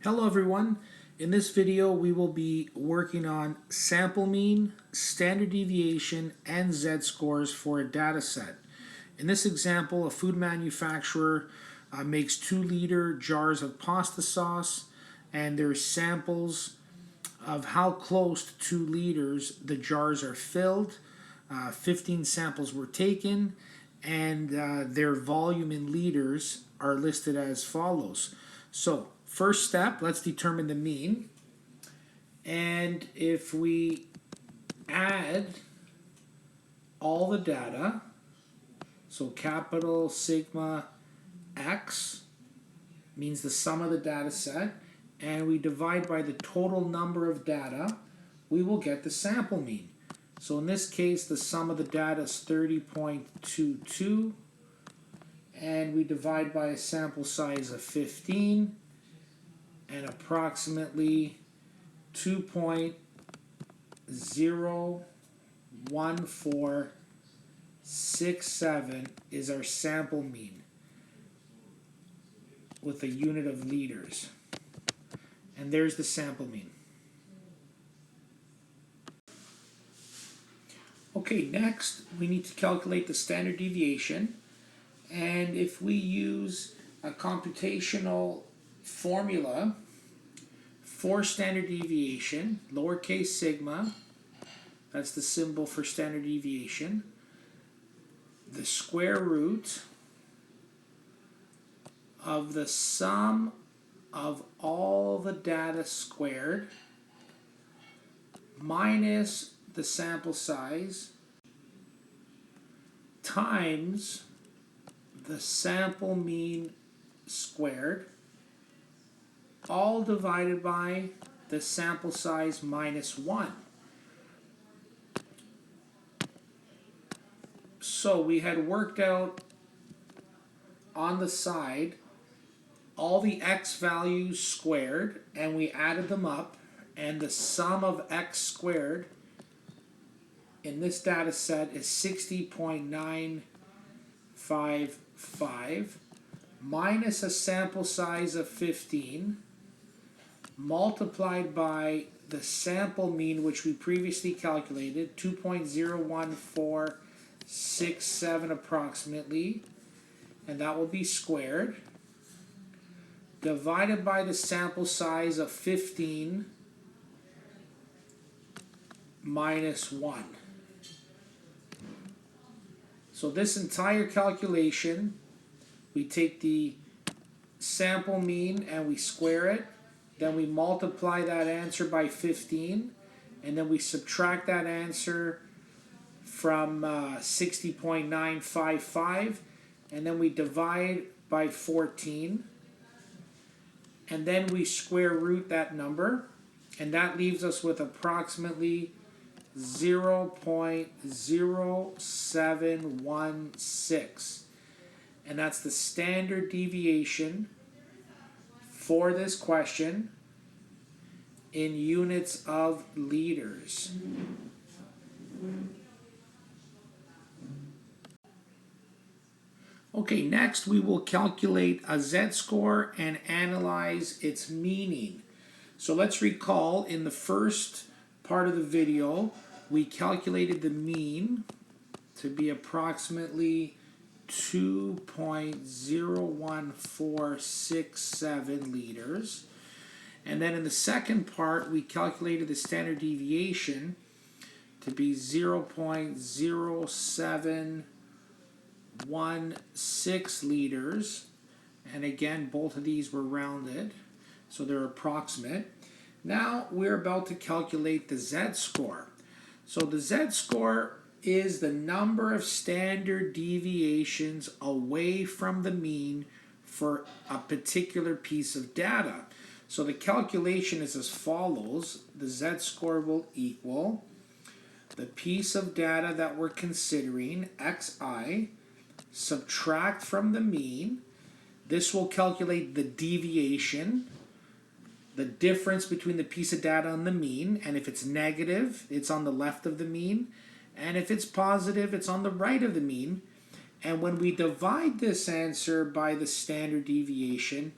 Hello everyone. In this video we will be working on sample mean, standard deviation, and z-scores for a data set. In this example, a food manufacturer makes 2-liter jars of pasta sauce, and there's samples of how close to 2 liters the jars are filled. 15 samples were taken, and their volume in liters are listed as follows. So first step, let's determine the mean. And if we add all the data, so capital sigma x means the sum of the data set, and we divide by the total number of data, we will get the sample mean. So in this case, the sum of the data is 30.22, and we divide by a sample size of 15, and approximately 2.01467 is our sample mean with a unit of liters. And there's the sample mean. Okay, next we need to calculate the standard deviation. And if we use a computational formula for standard deviation, lowercase sigma, that's the symbol for standard deviation, the square root of the sum of all the data squared minus the sample size times the sample mean squared, all divided by the sample size minus 1. So we had worked out on the side all the x values squared, and we added them up, and the sum of x squared in this data set is 60.955 minus a sample size of 15 multiplied by the sample mean, which we previously calculated, 2.01467 approximately, and that will be squared, divided by the sample size of 15 minus 1. So this entire calculation, we take the sample mean and we square it, then we multiply that answer by 15, and then we subtract that answer from 60.955, and then we divide by 14, and then we square root that number, and that leaves us with approximately 0.0716, and that's the standard deviation for this question in units of liters. Okay, next we will calculate a z-score and analyze its meaning. So let's recall, in the first part of the video, we calculated the mean to be approximately 2.01467 liters. And then in the second part, we calculated the standard deviation to be 0.0716 liters. And again, both of these were rounded, so they're approximate. Now we're about to calculate the z-score. So the z-score is the number of standard deviations away from the mean for a particular piece of data. So the calculation is as follows. The z-score will equal the piece of data that we're considering, xi, subtract from the mean. This will calculate the deviation, the difference between the piece of data and the mean, and if it's negative, it's on the left of the mean, and if it's positive, it's on the right of the mean. And when we divide this answer by the standard deviation,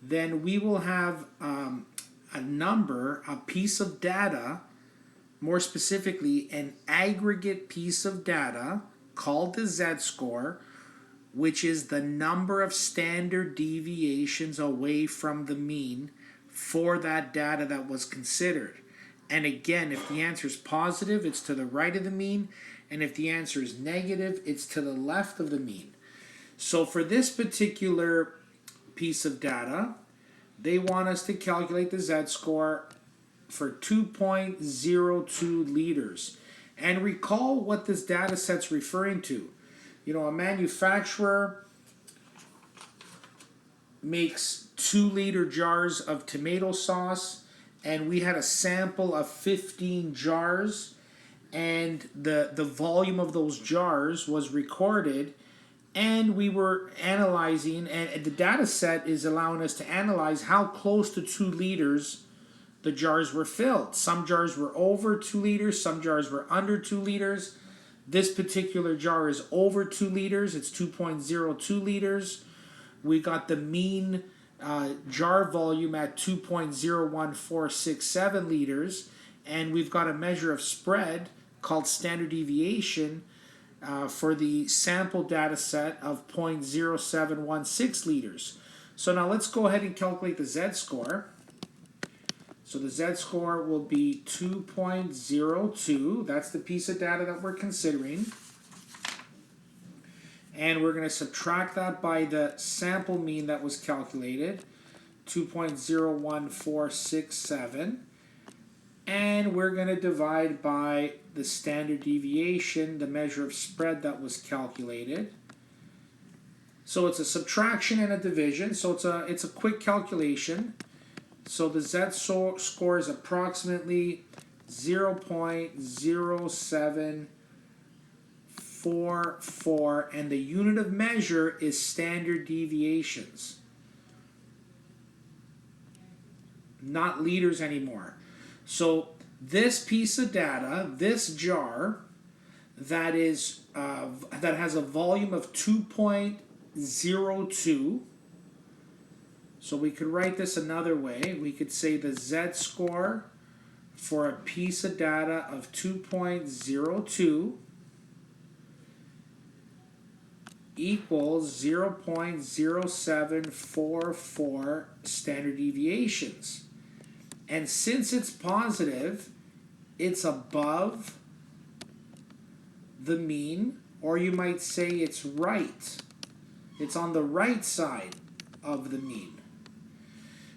then we will have a number, a piece of data, more specifically an aggregate piece of data called the z-score, which is the number of standard deviations away from the mean for that data that was considered. And again, if the answer is positive, it's to the right of the mean, and if the answer is negative, it's to the left of the mean. So for this particular piece of data, they want us to calculate the z-score for 2.02 liters. And recall what this data set's referring to. You know, a manufacturer makes 2-liter jars of tomato sauce, and we had a sample of 15 jars, and the volume of those jars was recorded, and we were analyzing, and the data set is allowing us to analyze how close to 2 liters the jars were filled. Some jars were over 2 liters, some jars were under 2 liters. This particular jar is over 2 liters, it's 2.02 liters. We got the mean jar volume at 2.01467 liters, and we've got a measure of spread called standard deviation for the sample data set of 0.0716 liters. So now let's go ahead and calculate the z-score. So the z-score will be 2.02. That's the piece of data that we're considering. And we're going to subtract that by the sample mean that was calculated, 2.01467. And we're going to divide by the standard deviation, the measure of spread that was calculated. So it's a subtraction and a division, so it's a quick calculation. So the z-score is approximately 0.0744, and the unit of measure is standard deviations, not liters anymore. So this piece of data, this jar, that has a volume of 2.02. So we could write this another way. We could say the z-score for a piece of data of 2.02 equals 0.0744 standard deviations. And since it's positive, it's above the mean, or you might say it's right. It's on the right side of the mean.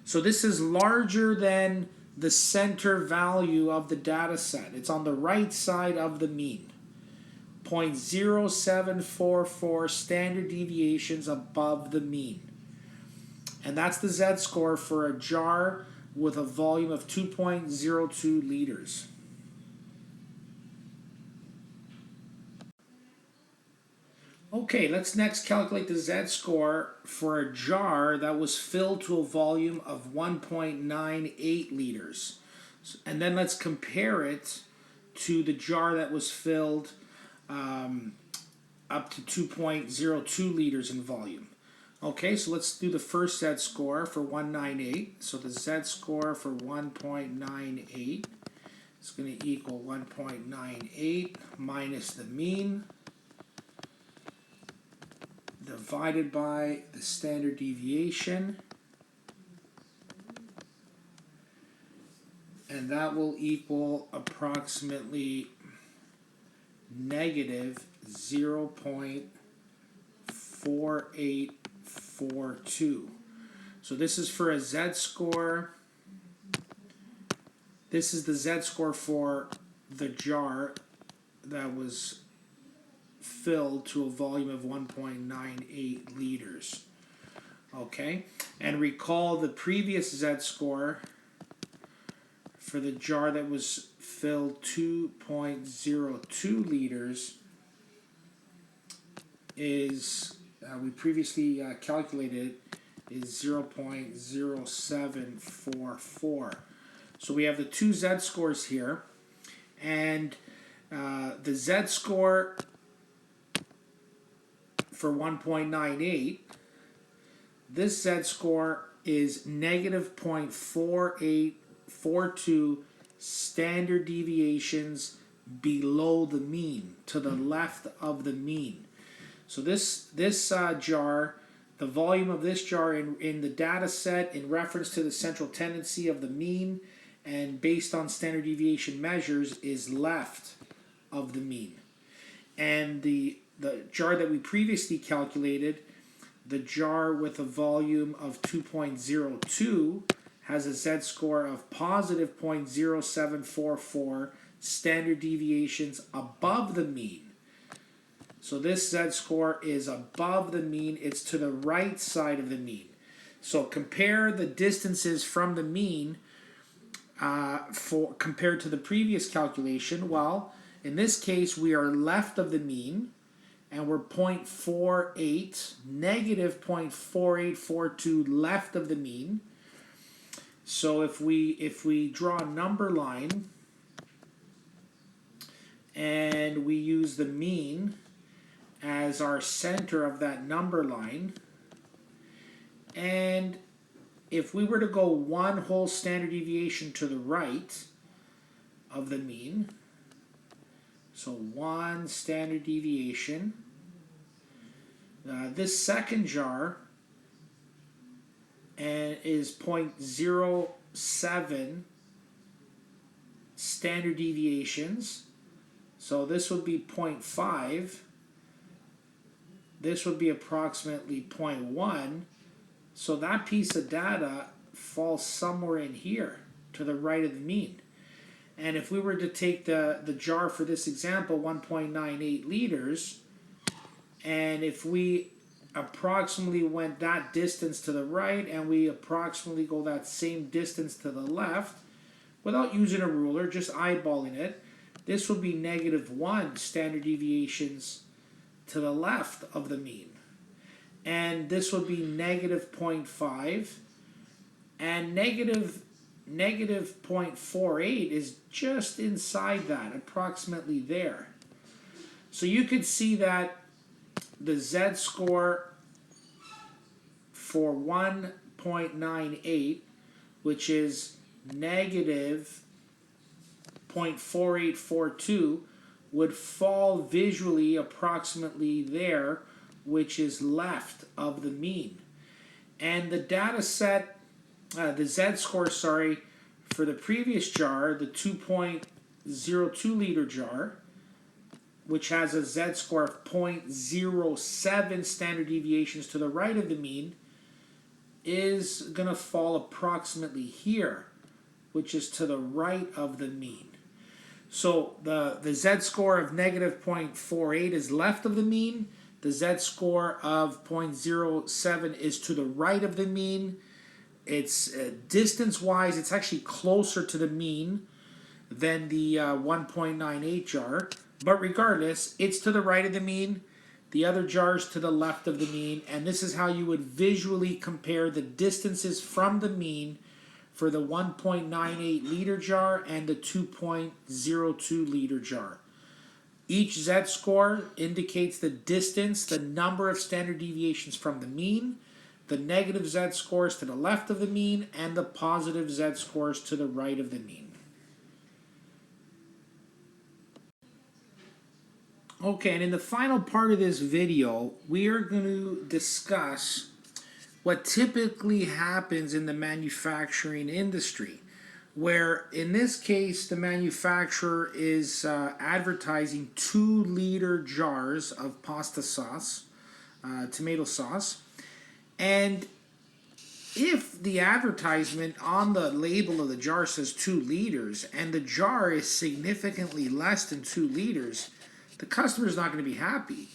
So this is larger than the center value of the data set. It's on the right side of the mean. 0.0744 standard deviations above the mean. And that's the z-score for a jar with a volume of 2.02 liters. Okay, let's next calculate the z-score for a jar that was filled to a volume of 1.98 liters. And then let's compare it to the jar that was filled up to 2.02 liters in volume. Okay, so let's do the first z-score for 198. So the z-score for 1.98 is going to equal 1.98 minus the mean divided by the standard deviation, and that will equal approximately negative 0.4842. So this is for a z-score. This is the z-score for the jar that was filled to a volume of 1.98 liters. Okay, and recall the previous z-score for the jar that was filled 2.02 liters is, we previously calculated, is 0.0744. So we have the two z-scores here, and the z-score for 1.98, this z-score is negative 0.4842 standard deviations below the mean, to the left of the mean. So this jar, the volume of this jar in the data set in reference to the central tendency of the mean and based on standard deviation measures is left of the mean. And the jar that we previously calculated, the jar with a volume of 2.02 has a z-score of positive 0.0744 standard deviations above the mean. So this z-score is above the mean. It's to the right side of the mean. So compare the distances from the mean compared to the previous calculation. Well, in this case, we are left of the mean, and we're 0.48, negative 0.4842 left of the mean. So if we draw a number line and we use the mean as our center of that number line, and if we were to go one whole standard deviation to the right of the mean, so one standard deviation, this second jar is 0.07 standard deviations. So this would be 0.5. This would be approximately 0.1. So that piece of data falls somewhere in here to the right of the mean. And if we were to take the jar for this example, 1.98 liters, and if we approximately went that distance to the right and we approximately go that same distance to the left, without using a ruler, just eyeballing it, this would be -1 standard deviations to the left of the mean. And this would be -0.5, and negative 0.48 is just inside that, approximately there. So you could see that the z-score for 1.98, which is negative 0.4842, would fall visually approximately there, which is left of the mean. And the data set, the z-score, for the previous jar, the 2.02 liter jar, which has a z-score of 0.07 standard deviations to the right of the mean, is going to fall approximately here, which is to the right of the mean. So the z-score of -0.48 is left of the mean. The z-score of 0.07 is to the right of the mean. It's distance-wise, it's actually closer to the mean than the 1.98 jar. But regardless, it's to the right of the mean. The other jar's to the left of the mean. And this is how you would visually compare the distances from the mean for the 1.98 liter jar and the 2.02 liter jar. Each z-score indicates the distance, the number of standard deviations from the mean, the negative z-scores to the left of the mean, and the positive z-scores to the right of the mean. Okay, and in the final part of this video, we are going to discuss what typically happens in the manufacturing industry, where in this case the manufacturer is advertising 2-liter jars of pasta sauce, tomato sauce, and if the advertisement on the label of the jar says 2 liters and the jar is significantly less than 2 liters, the customer is not going to be happy.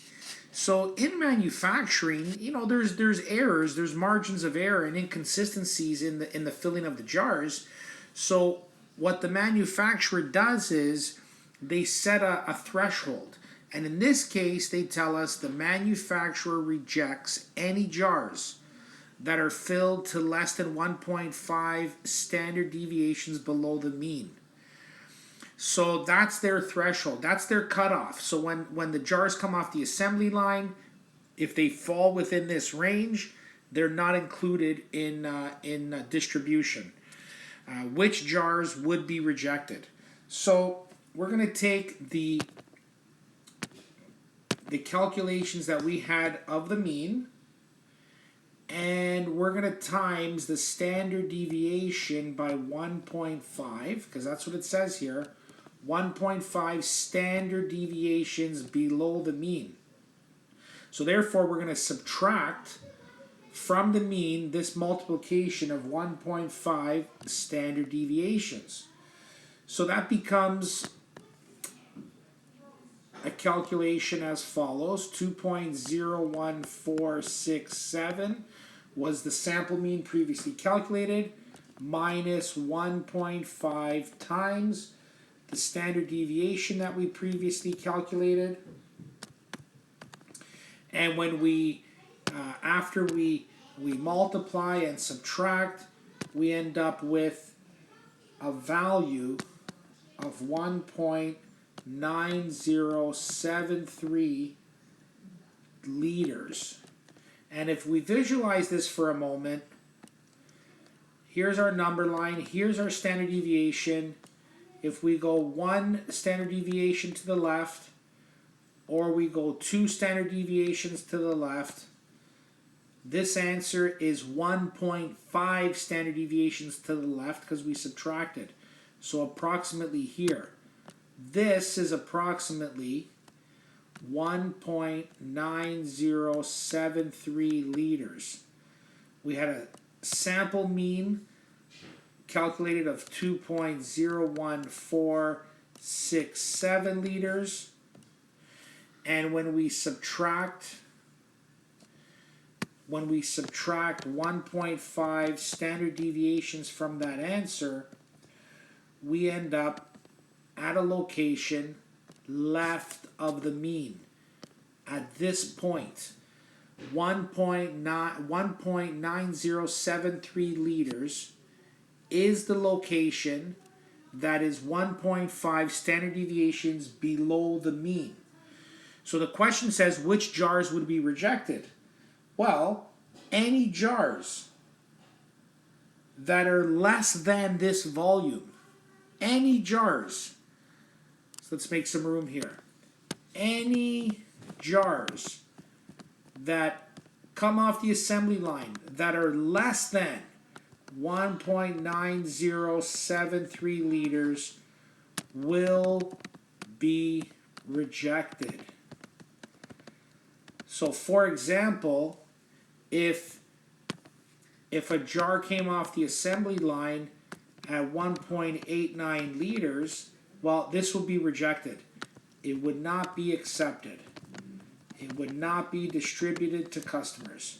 So in manufacturing, there's errors, there's margins of error and inconsistencies in the filling of the jars. So what the manufacturer does is they set a threshold. And in this case, they tell us the manufacturer rejects any jars that are filled to less than 1.5 standard deviations below the mean. So that's their threshold. That's their cutoff. So when the jars come off the assembly line, if they fall within this range, they're not included in distribution. Which jars would be rejected? So we're going to take the calculations that we had of the mean, and we're going to times the standard deviation by 1.5, because that's what it says here. 1.5 standard deviations below the mean. So therefore, we're going to subtract from the mean this multiplication of 1.5 standard deviations. So that becomes a calculation as follows. 2.01467 was the sample mean previously calculated, minus 1.5 times the standard deviation that we previously calculated. And when we, after we multiply and subtract, we end up with a value of 1.9073 liters. And if we visualize this for a moment, here's our number line, here's our standard deviation. If we go one standard deviation to the left, or we go two standard deviations to the left, this answer is 1.5 standard deviations to the left because we subtracted. So approximately here. This is approximately 1.9073 liters. We had a sample mean calculated of 2.01467 liters. And when we subtract 1.5 standard deviations from that answer, we end up at a location left of the mean. At this point, 1.9073 liters is the location that is 1.5 standard deviations below the mean. So the question says, which jars would be rejected? Well, any jars that are less than this volume. Any jars. So let's make some room here. Any jars that come off the assembly line that are less than 1.9073 liters will be rejected. So for example, if a jar came off the assembly line at 1.89 liters, well, this will be rejected. It would not be accepted. It would not be distributed to customers.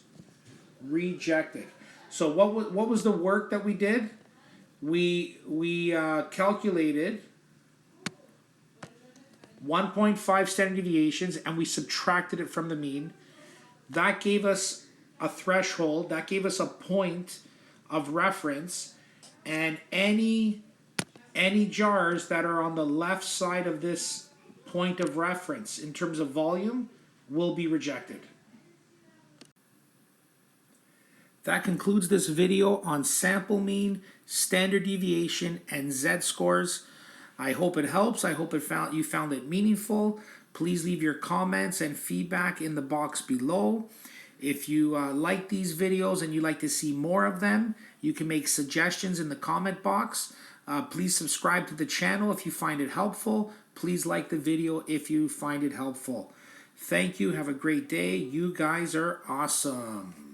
Rejected. So what was the work that we did? We calculated 1.5 standard deviations and we subtracted it from the mean. That gave us a threshold. That gave us a point of reference. And any jars that are on the left side of this point of reference in terms of volume will be rejected. That concludes this video on sample mean, standard deviation, and Z-scores. I hope it helps. I hope you found it meaningful. Please leave your comments and feedback in the box below. If you like these videos and you'd like to see more of them, you can make suggestions in the comment box. Please subscribe to the channel if you find it helpful. Please like the video if you find it helpful. Thank you. Have a great day. You guys are awesome.